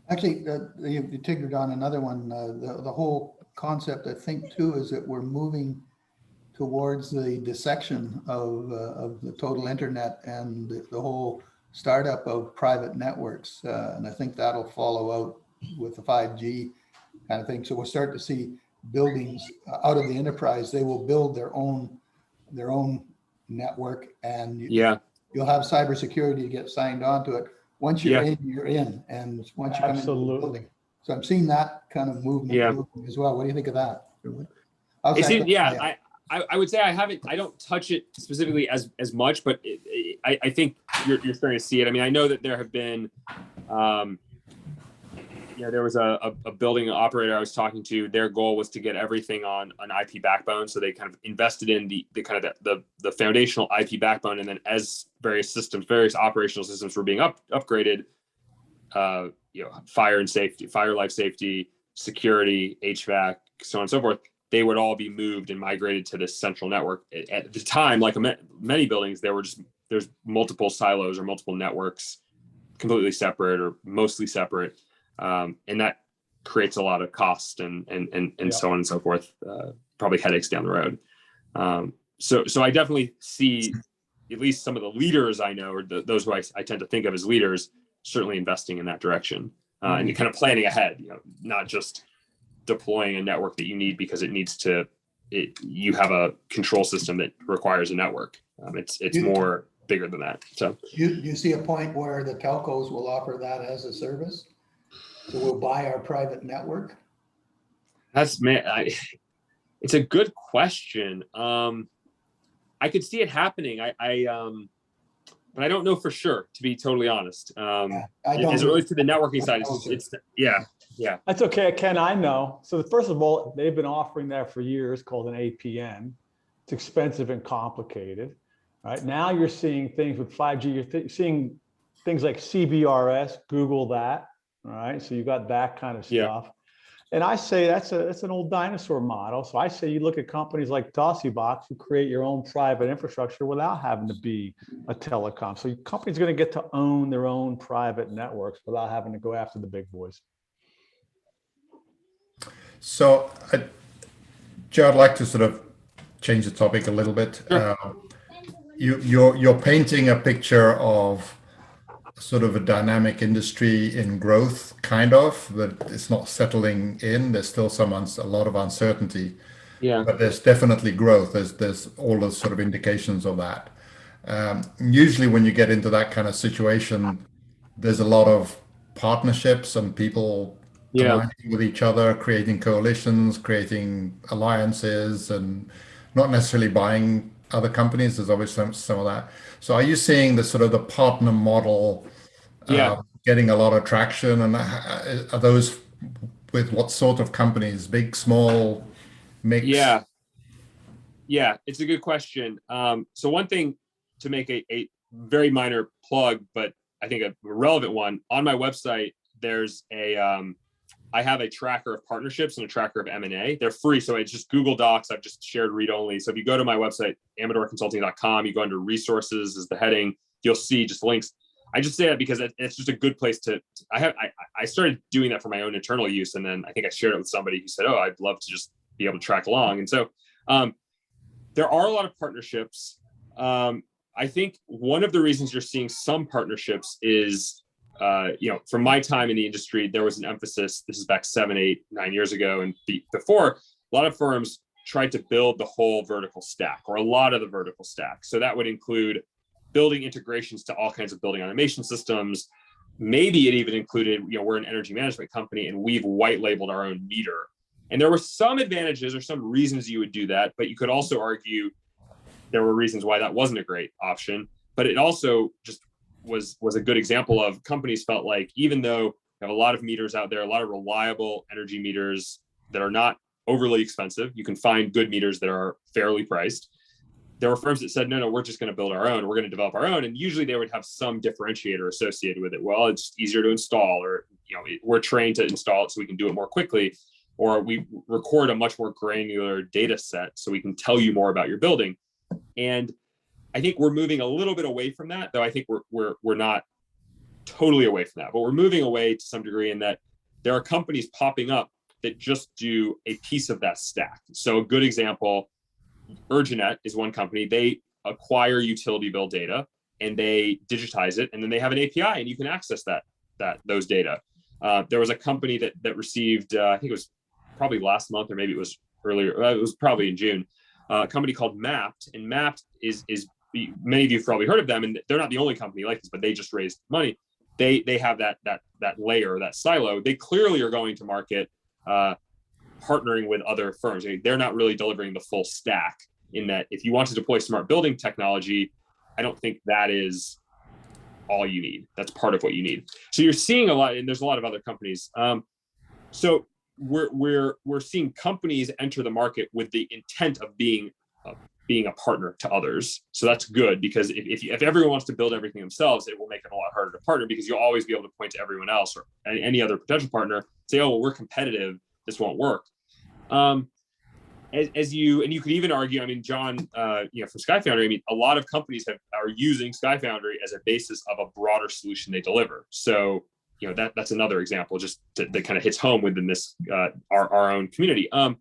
Actually, you triggered on another one. The whole concept, I think, too, is that we're moving towards the dissection of the total internet and the whole startup of private networks. And I think that'll follow out with the 5G kind of thing. So we'll start to see buildings out of the enterprise. They will build their own network, and you'll have cybersecurity to get signed on to it. Once you're in, you're in. And once you come into the building. So I'm seeing that kind of movement as well. What do you think of that? I would say I don't touch it specifically as much, but I think you're starting to see it. I mean, I know that there have been, there was a building operator I was talking to. Their goal was to get everything on an IP backbone. So they kind of invested in the kind of the foundational IP backbone. And then as various operational systems were being upgraded, fire and safety, fire, life safety, security, HVAC, so on and so forth, they would all be moved and migrated to this central network. At the time, like many buildings, there's multiple silos or multiple networks, completely separate or mostly separate, and that creates a lot of cost and so on and so forth. Probably headaches down the road. So I definitely see at least some of the leaders I know, or those who I tend to think of as leaders, certainly investing in that direction and kind of planning ahead. Not just deploying a network that you need because you have a control system that requires a network. It's more bigger than that. So you see a point where the telcos will offer that as a service? So we'll buy our private network? It's a good question. I could see it happening. But I don't know for sure, to be totally honest. As it relates to the networking side, yeah. That's okay, Ken, I know. So first of all, they've been offering that for years, called an APN. It's expensive and complicated. Right now you're seeing things with 5G, you're seeing things like CBRS, Google that, all right? So you got that kind of stuff. And I say that's an old dinosaur model. So I say you look at companies like Box who create your own private infrastructure without having to be a telecom. So companies are going to get to own their own private networks without having to go after the big boys. So, Joe, I'd like to sort of change the topic a little bit. Sure. You're painting a picture of sort of a dynamic industry in growth, kind of, but it's not settling in. There's still a lot of uncertainty. Yeah. But there's definitely growth. There's all those sort of indications of that. Usually, when you get into that kind of situation, there's a lot of partnerships and people aligning with each other, creating coalitions, creating alliances, and not necessarily buying other companies. There's always some of that. So are you seeing the sort of the partner model getting a lot of traction? And are those with what sort of companies? Big, small, mix? Yeah, it's a good question. So one thing, to make a very minor plug, but I think a relevant one, on my website, there's I have a tracker of partnerships and a tracker of M&A. They're free, so it's just Google Docs. I've just shared read only. So if you go to my website, aamidorconsulting.com, you go under resources as the heading, you'll see just links. I just say that because it's just a good place to. I started doing that for my own internal use, and then I think I shared it with somebody who said, "Oh, I'd love to just be able to track along." And so there are a lot of partnerships. I think one of the reasons you're seeing some partnerships is, from my time in the industry, there was an emphasis, this is back 7, 8, 9 years ago. And before, a lot of firms tried to build the whole vertical stack, or a lot of the vertical stack. So that would include building integrations to all kinds of building automation systems. Maybe it even included, we're an energy management company and we've white labeled our own meter. And there were some advantages or some reasons you would do that, but you could also argue there were reasons why that wasn't a great option. But it also just was a good example of companies felt like, even though you have a lot of meters out there, a lot of reliable energy meters that are not overly expensive, you can find good meters that are fairly priced. There were firms that said, no, we're just going to build our own. We're going to develop our own. And usually they would have some differentiator associated with it. Well, it's easier to install, or, we're trained to install it so we can do it more quickly, or we record a much more granular data set so we can tell you more about your building. And I think we're moving a little bit away from that, though I think we're not totally away from that, but we're moving away to some degree in that there are companies popping up that just do a piece of that stack. So a good example, Urginet is one company. They acquire utility bill data and they digitize it, and then they have an API, and you can access those data. There was a company that received, I think it was probably last month, or maybe it was earlier. It was probably in June. A company called Mapped, and Mapped is many of you have probably heard of them, and they're not the only company like this, but they just raised money. They have that layer, that silo. They clearly are going to market, partnering with other firms. They're not really delivering the full stack, in that if you want to deploy smart building technology, I don't think that is all you need. That's part of what you need. So you're seeing a lot, and there's a lot of other companies. So we're seeing companies enter the market with the intent of being a partner to others. So that's good, because if everyone wants to build everything themselves, it will make it a lot harder to partner, because you'll always be able to point to everyone else or any other potential partner, say, oh, well, we're competitive, this won't work. As you could even argue, I mean, John, from Sky Foundry, I mean, a lot of companies are using Sky Foundry as a basis of a broader solution they deliver. So, that's another example, just that kind of hits home within this our own community of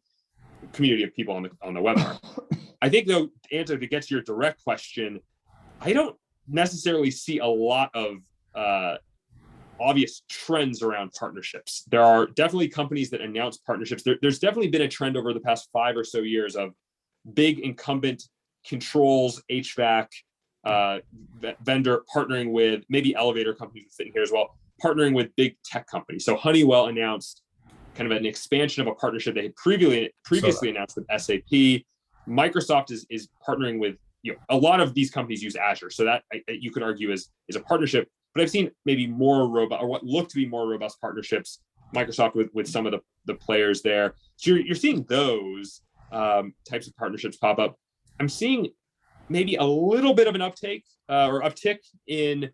people on the webinar. I think, though, Anto, to get to your direct question, I don't necessarily see a lot of obvious trends around partnerships. There are definitely companies that announce partnerships. There's definitely been a trend over the past 5 or so years of big incumbent controls, HVAC vendor partnering with, maybe elevator companies sitting here as well, partnering with big tech companies. So Honeywell announced kind of an expansion of a partnership they had previously announced with SAP. Microsoft is partnering with, a lot of these companies use Azure. So that you could argue is a partnership. But I've seen maybe more robust, or what look to be more robust partnerships, Microsoft with some of the players there. So you're seeing those types of partnerships pop up. I'm seeing maybe a little bit of an uptick in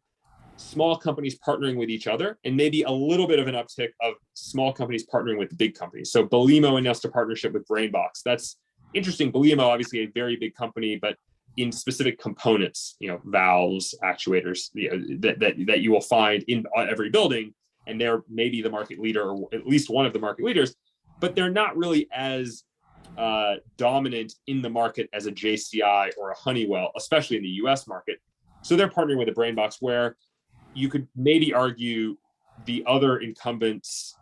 small companies partnering with each other, and maybe a little bit of an uptick of small companies partnering with big companies. So Belimo announced a partnership with BrainBox. That's interesting. Belimo, obviously a very big company, but in specific components, valves, actuators, that you will find in every building, and they're maybe the market leader, or at least one of the market leaders, but they're not really as dominant in the market as a JCI or a Honeywell, especially in the US market. So they're partnering with a BrainBox, where you could maybe argue the other incumbents,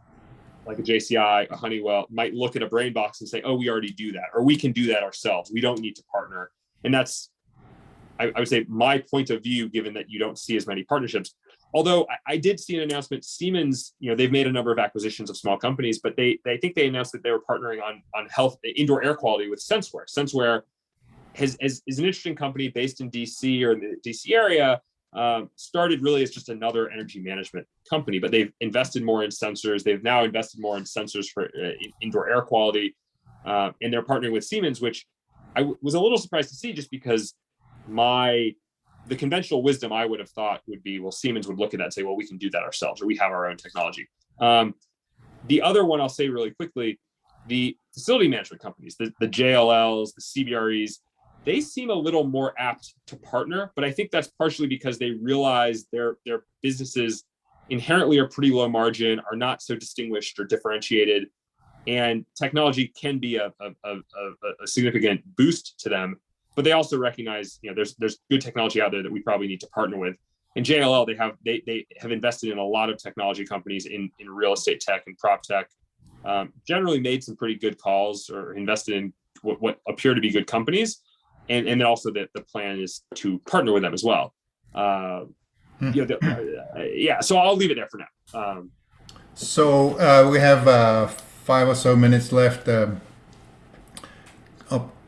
like a JCI, a Honeywell, might look at a BrainBox and say, oh, we already do that, or we can do that ourselves. We don't need to partner. And that's, I would say, my point of view, given that you don't see as many partnerships. Although I did see an announcement, Siemens, they've made a number of acquisitions of small companies, but I think they announced that they were partnering on health, indoor air quality with Senseware. Senseware is an interesting company based in DC, or in the DC area. Started really as just another energy management company, but they've invested more in sensors. They've now invested more in sensors for indoor air quality, and they're partnering with Siemens, which I was a little surprised to see, just because the conventional wisdom I would have thought would be, well, Siemens would look at that and say, well, we can do that ourselves, or we have our own technology. The other one I'll say really quickly, the facility management companies, the JLLs, the CBREs, they seem a little more apt to partner, but I think that's partially because they realize their businesses inherently are pretty low margin, are not so distinguished or differentiated, and technology can be a significant boost to them. But they also recognize, there's good technology out there that we probably need to partner with. In JLL, they have invested in a lot of technology companies in real estate tech and prop tech. Generally made some pretty good calls, or invested in what appear to be good companies. And then also the plan is to partner with them as well. So I'll leave it there for now. So we have 5 or so minutes left.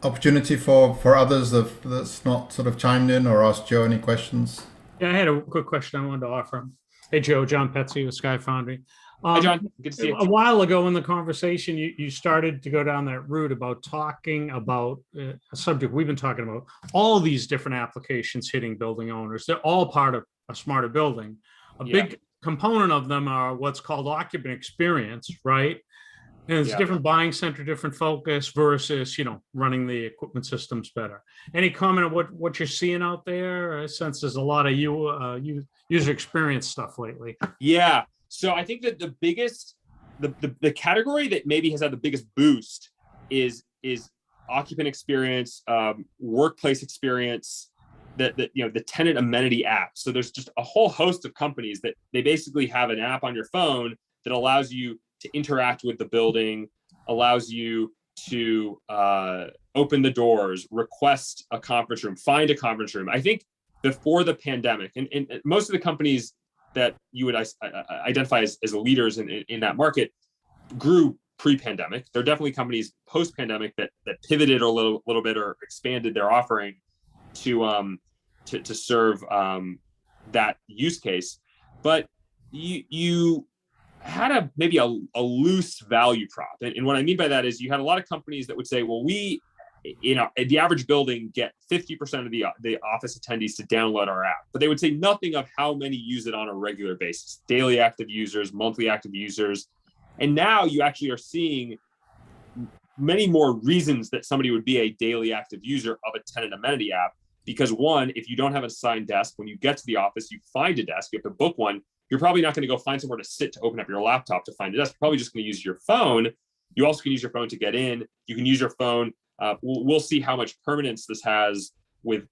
Opportunity for others that's not sort of chimed in or asked Joe any questions. Yeah, I had a quick question I wanted to offer. Hey, Joe, John Petsy with Sky Foundry. Hi, John. Good to see you. A while ago in the conversation, you started to go down that route about talking about a subject we've been talking about, all these different applications hitting building owners. They're all part of a smarter building. A big component of them are what's called occupant experience, right? And it's different buying center, different focus versus, running the equipment systems better. Any comment on what you're seeing out there? I sense there's a lot of user experience stuff lately. Yeah. So I think that the biggest, the category that maybe has had the biggest boost is occupant experience, workplace experience, the tenant amenity app. So there's just a whole host of companies that they basically have an app on your phone that allows you to interact with the building, allows you to open the doors, request a conference room, find a conference room. I think before the pandemic, and most of the companies that you would identify as leaders in that market grew pre-pandemic. There are definitely companies post-pandemic that pivoted a little bit or expanded their offering to serve that use case. But you had maybe a loose value prop. And what I mean by that is you had a lot of companies that would say, well, we, the average building get 50% of the office attendees to download our app, but they would say nothing of how many use it on a regular basis, daily active users, monthly active users. And now you actually are seeing many more reasons that somebody would be a daily active user of a tenant amenity app. Because one, if you don't have an assigned desk, when you get to the office, you find a desk, you have to book one, you're probably not going to go find somewhere to sit to open up your laptop to find a desk. You're probably just going to use your phone. You also can use your phone to get in. You can use your phone. We'll see how much permanence this has with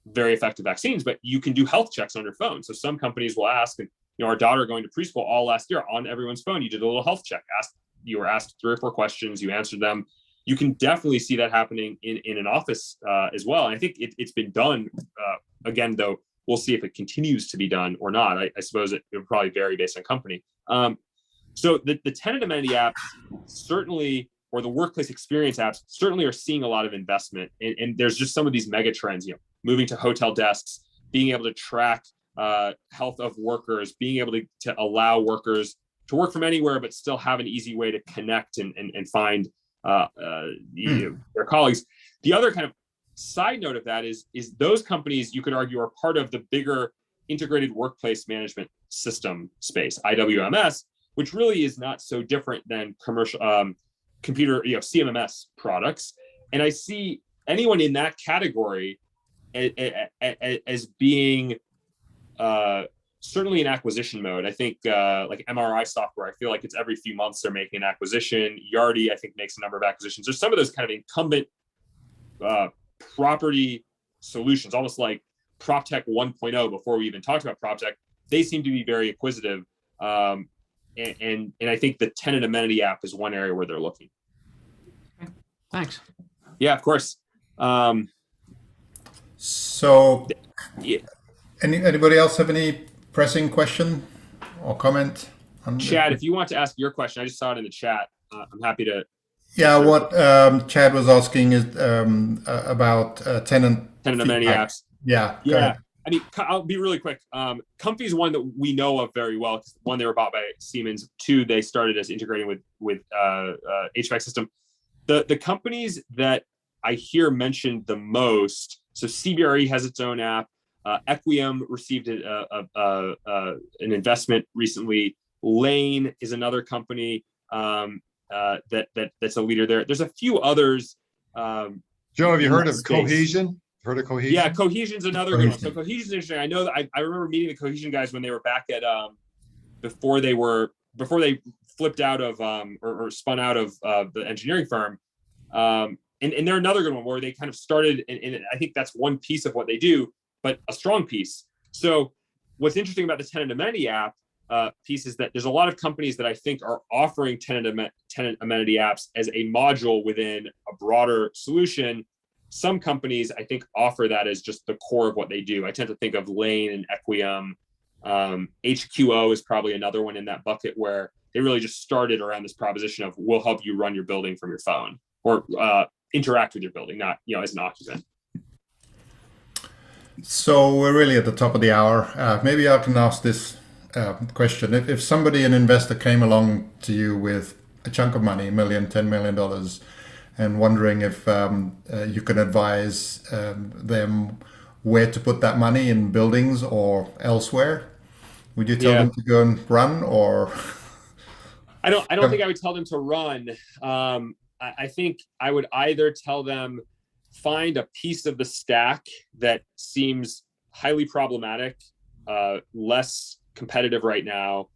very effective vaccines, but you can do health checks on your phone. So some companies will ask, and our daughter going to preschool all last year on everyone's phone, you did a little health check. You were asked 3 or 4 questions, you answered them. You can definitely see that happening in an office as well. And I think it's been done. Again, though, we'll see if it continues to be done or not. I suppose it would probably vary based on company. So the tenant amenity apps certainly, or the workplace experience apps certainly are seeing a lot of investment. And there's just some of these mega trends, moving to hotel desks, being able to track health of workers, being able to allow workers to work from anywhere, but still have an easy way to connect and find their colleagues. The other kind of side note of that is those companies, you could argue, are part of the bigger integrated workplace management system space, IWMS, which really is not so different than commercial computer, CMMS products. And I see anyone in that category as being certainly in acquisition mode. I think like MRI software, I feel like it's every few months they're making an acquisition. Yardi, I think, makes a number of acquisitions. There's some of those kind of incumbent property solutions, almost like PropTech 1.0 before we even talked about PropTech. They seem to be very acquisitive. And I think the tenant amenity app is one area where they're looking. Okay. Thanks. Yeah, of course. So Yeah. anybody else have any pressing question or comment? Chad, if you want to ask your question, I just saw it in the chat. I'm happy to. Yeah, what Chad was asking is about tenant amenity feedback. apps. Yeah. Yeah. I mean, I'll be really quick. Comfy is one that we know of very well. One, they were bought by Siemens. 2, they started as integrating with HVAC system. The companies that I hear mentioned the most. So CBRE has its own app. Equium received an investment recently. Lane is another company that's a leader there. There's a few others. Joe, have you heard of space. Cohesion? Heard of Cohesion? Yeah, Cohesion's another good one. So Cohesion's interesting. I know that I remember meeting the Cohesion guys when they were back at before they flipped out of or spun out of the engineering firm. And they're another good one where they kind of started, and I think that's one piece of what they do, but a strong piece. So what's interesting about the tenant amenity app piece is that there's a lot of companies that I think are offering tenant amenity apps as a module within a broader solution. Some companies, I think, offer that as just the core of what they do. I tend to think of Lane and Equium. HQO is probably another one in that bucket where they really just started around this proposition of we'll help you run your building from your phone or interact with your building, not as an occupant. So we're really at the top of the hour. Maybe I can ask this question. If somebody, an investor, came along to you with a chunk of money, $1 million, $10 million, and wondering if you can advise them where to put that money in buildings or elsewhere, would you tell them to go and run, or? I don't think I would tell them to run. I think I would either tell them find a piece of the stack that seems highly problematic, less competitive right now,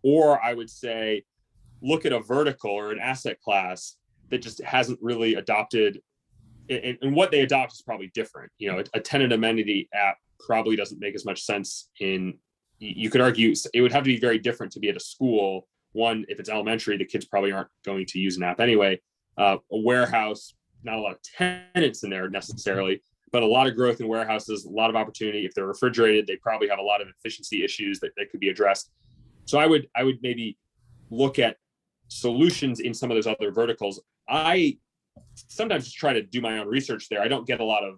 or I would say look at a vertical or an asset class that just hasn't really adopted and what they adopt is probably different. You know, a tenant amenity app probably doesn't make as much sense you could argue it would have to be very different to be at a school. One, if it's elementary, the kids probably aren't going to use an app anyway. A warehouse, not a lot of tenants in there necessarily, but a lot of growth in warehouses, a lot of opportunity. If they're refrigerated, they probably have a lot of efficiency issues that could be addressed. So I would maybe look at solutions in some of those other verticals. I sometimes just try to do my own research there. I don't get a lot of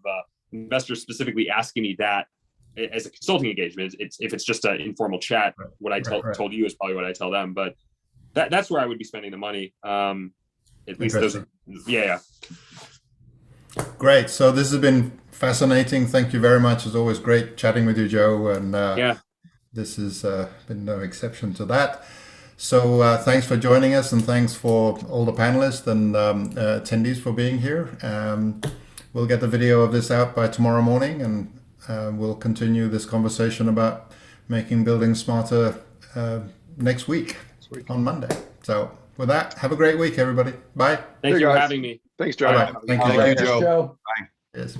investors specifically asking me that as a consulting engagement. If it's just an informal chat, what I told you is probably what I tell them. But that's where I would be spending the money. At least those. Yeah. Great. So this has been fascinating. Thank you very much. It's always great chatting with you, Joe. And this has been no exception to that. So thanks for joining us, and thanks for all the panelists and attendees for being here. We'll get the video of this out by tomorrow morning, and we'll continue this conversation about making buildings smarter next week on Monday. So with that, have a great week, everybody. Bye. Thank you for having me. Thanks, Joe. Bye. Thank you, Thank you, Joe. Joe. Yes.